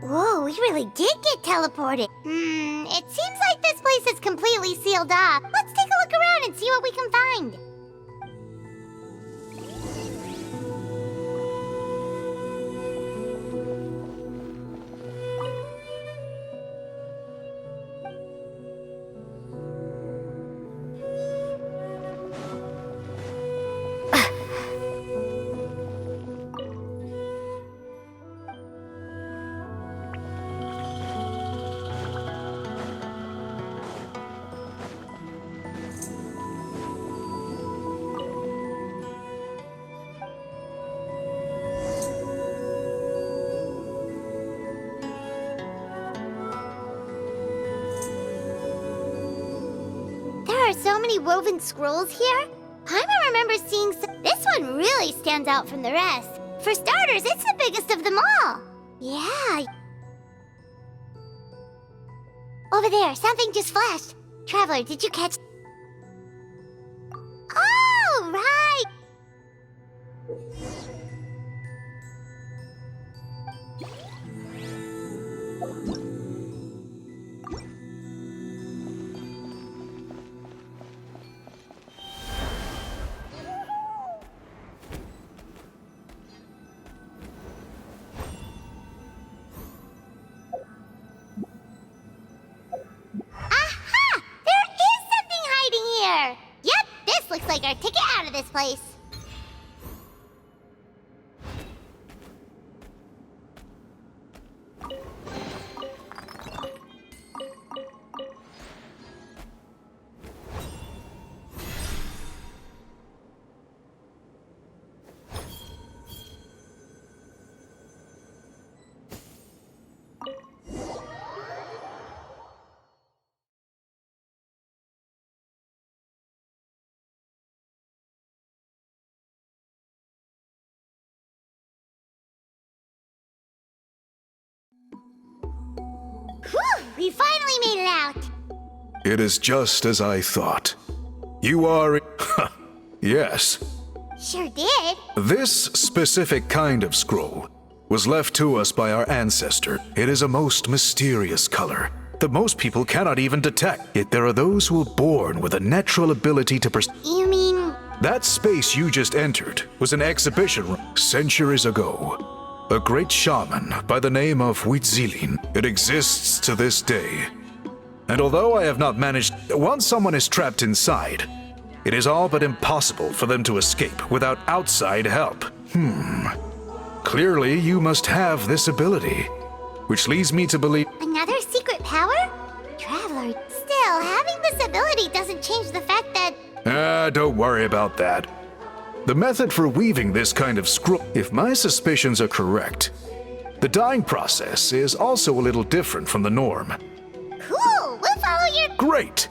Whoa, we really did get teleported. It seems like this place is completely sealed off. Let's take a look around and see what we can find. There are so many woven scrolls here. Paimon remembers seeing this one really stands out from the rest. For starters, it's the biggest of them all. Yeah. Over there, something just flashed. Traveler, did you catch? Oh, right. Yep, this looks like our ticket out of this place. Whew, we finally made it out. It is just as I thought. You are... Yes. Sure did. This specific kind of scroll was left to us by our ancestor. It is a most mysterious color that most people cannot even detect. Yet there are those who are born with a natural ability to You mean... That space you just entered was an exhibition room centuries ago. A great shaman by the name of Huitzilin. It exists to this day. And although I have not managed... Once someone is trapped inside, it is all but impossible for them to escape without outside help. Clearly, you must have this ability, which leads me to believe... Another secret power? Traveler, still, having this ability doesn't change the fact that... Don't worry about that. The method for weaving this kind of scroll... If my suspicions are correct, the dyeing process is also a little different from the norm. Cool, we'll follow your... Great!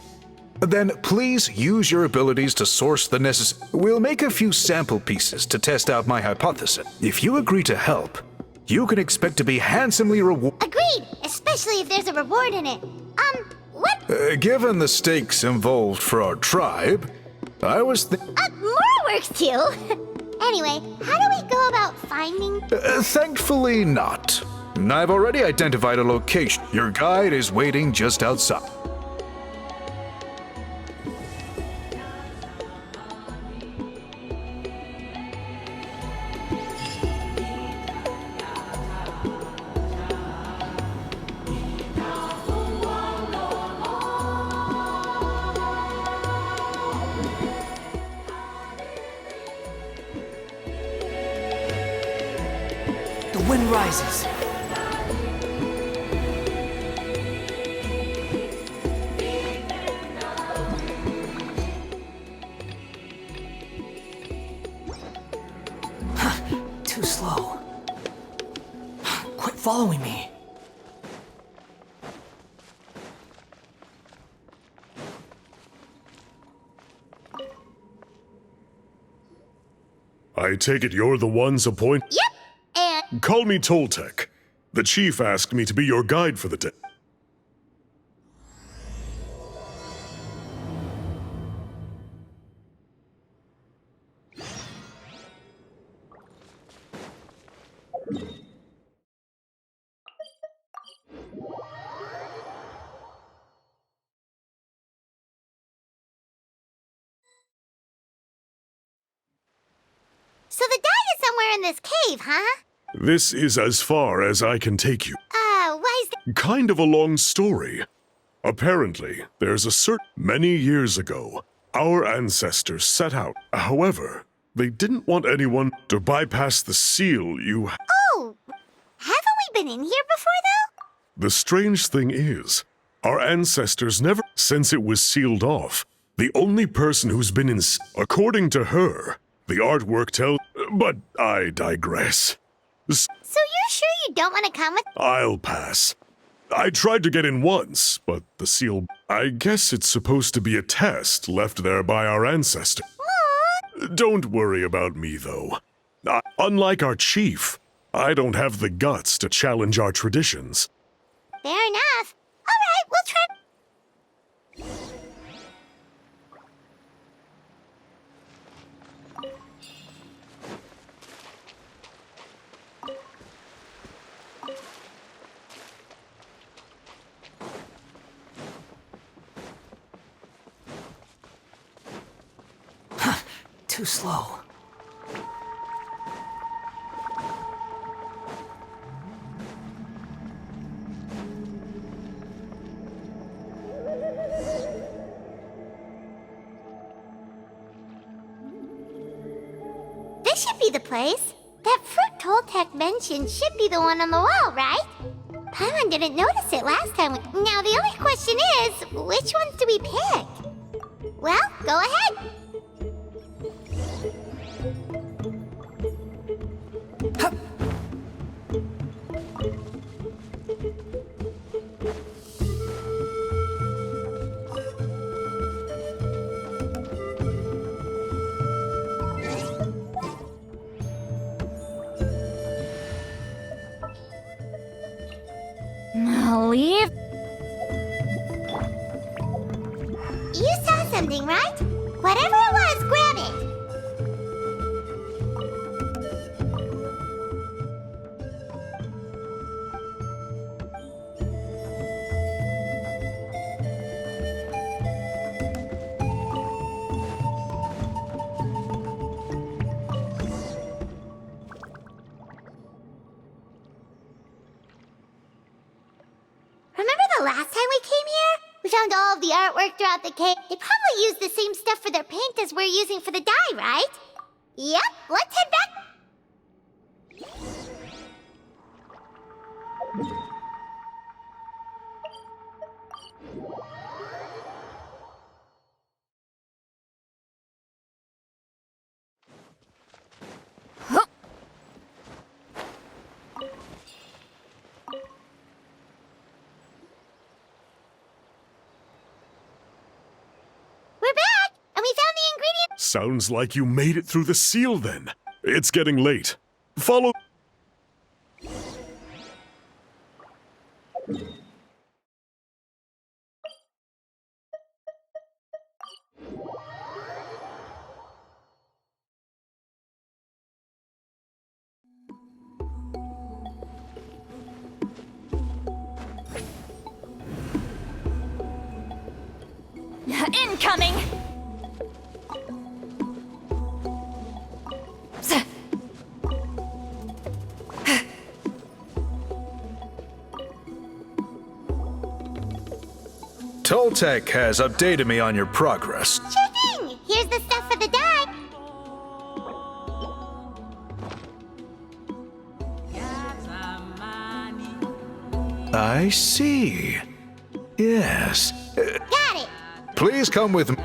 Then please use your abilities to source the necessary... We'll make a few sample pieces to test out my hypothesis. If you agree to help, you can expect to be handsomely rewarded. Agreed, especially if there's a reward in it. What? Given the stakes involved for our tribe, I was more work too. Anyway, how do we go about finding... Thankfully not. I've already identified a location. Your guide is waiting just outside. The wind rises. Too slow. Quit following me. I take it you're the ones appointed? Yep, and Call me Toltec. The chief asked me to be your guide for the day. so the dye is somewhere in this cave, huh? This is as far as I can take you. Why is that? Kind of a long story. Apparently, there's a many years ago, our ancestors set out. However, they didn't want anyone to bypass the seal you Oh, haven't we been in here before, though? The strange thing is, our ancestors never, since it was sealed off, the only person who's been in, according to her, the artwork but I digress. So you're sure you don't want to come with? I'll pass. I tried to get in once, but the seal, I guess it's supposed to be a test left there by our ancestor. Aw. Don't worry about me, though. Unlike our chief, I don't have the guts to challenge our traditions. Fair enough. All right, we'll try. Too slow. This should be the place. That fruit Toltec mentioned should be the one on the wall, right? Paimon didn't notice it last time. Now the only question is, which ones do we pick? Well, go ahead. Leave. You saw something, right? Whatever it was, grab it. Remember the last time we came here? We found all of the artwork throughout the cave. They probably used the same stuff for their paint as we're using for the dye, right? Yep, let's head back. We're back, and we found the ingredient. Sounds like you made it through the seal then. It's getting late. Follow. Incoming! Toltec has updated me on your progress. Sure thing. Here's the stuff for the dye. I see. Yes. Got it! Please come with me.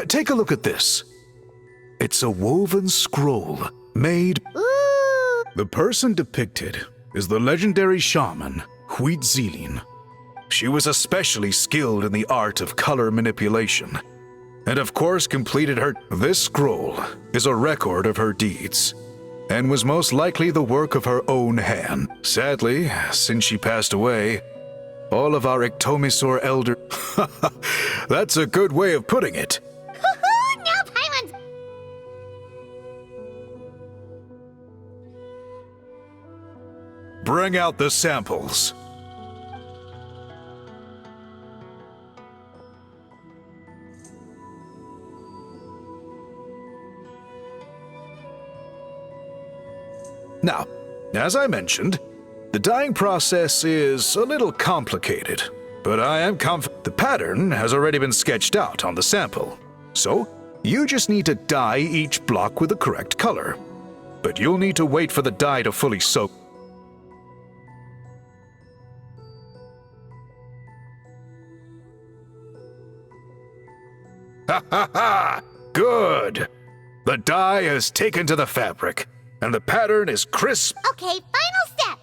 Take a look at this. It's a woven scroll made. Ooh! The person depicted is the legendary shaman, Zitlali. She was especially skilled in the art of color manipulation, and of course completed her. This scroll is a record of her deeds, and was most likely the work of her own hand. Sadly, since she passed away, all of our Ictomisor elder. That's a good way of putting it. Hoo-hoo! Now Paimon's... Bring out the samples. Now, as I mentioned, the dyeing process is a little complicated, but I am confident the pattern has already been sketched out on the sample. So, you just need to dye each block with the correct color. But you'll need to wait for the dye to fully soak. Ha ha ha! Good! The dye has taken to the fabric, and the pattern is crisp. Okay, final step!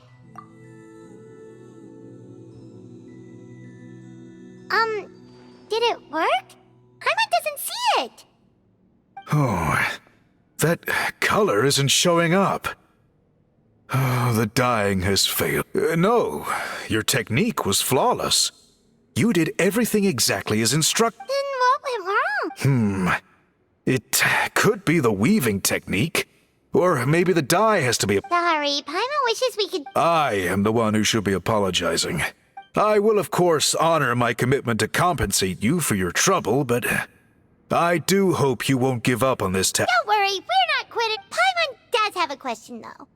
Did it work? Paimon doesn't see it! Oh, that color isn't showing up. Oh, the dyeing has failed. No, your technique was flawless. You did everything exactly as instructed. Then what went wrong? It could be the weaving technique, or maybe the dye has to be. Sorry, Paimon wishes we could... I am the one who should be apologizing. I will, of course, honor my commitment to compensate you for your trouble, but I do hope you won't give up on this task. Don't worry, we're not quitting. Paimon does have a question, though.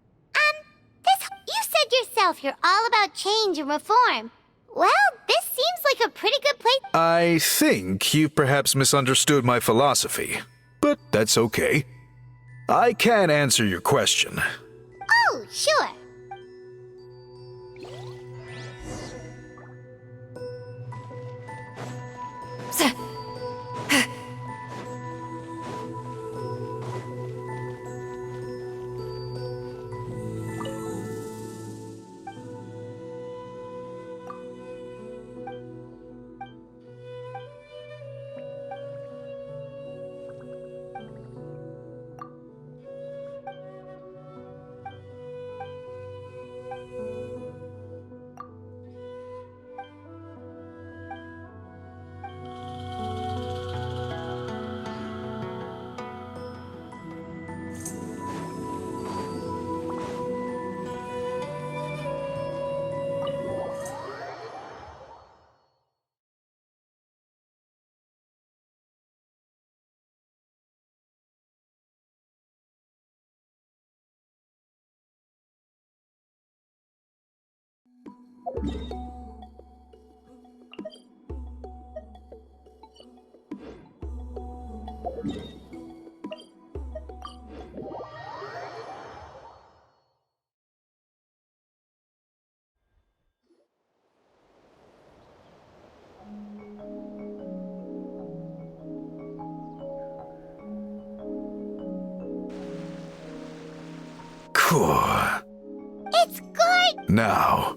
You said yourself you're all about change and reform. Well, this seems like a pretty good place. I think you perhaps misunderstood my philosophy, but that's okay. I can answer your question. Oh, sure. Cool. It's good! Now,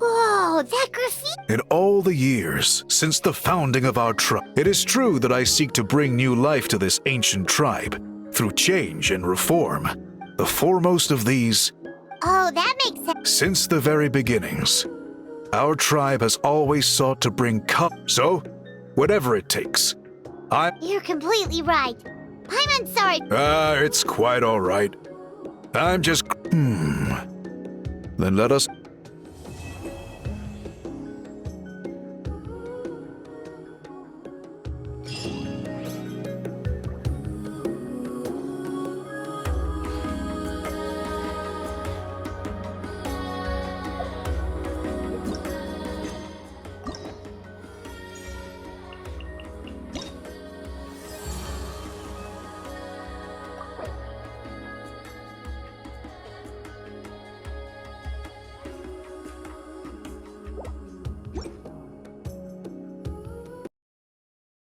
Whoa, that graffiti! in all the years since the founding of our tribe, it is true that I seek to bring new life to this ancient tribe through change and reform. The foremost of these, Oh, that makes sense. since the very beginnings, our tribe has always sought to bring So, whatever it takes, You're completely right. Paimon's sorry. It's quite all right. I'm just... Then let us...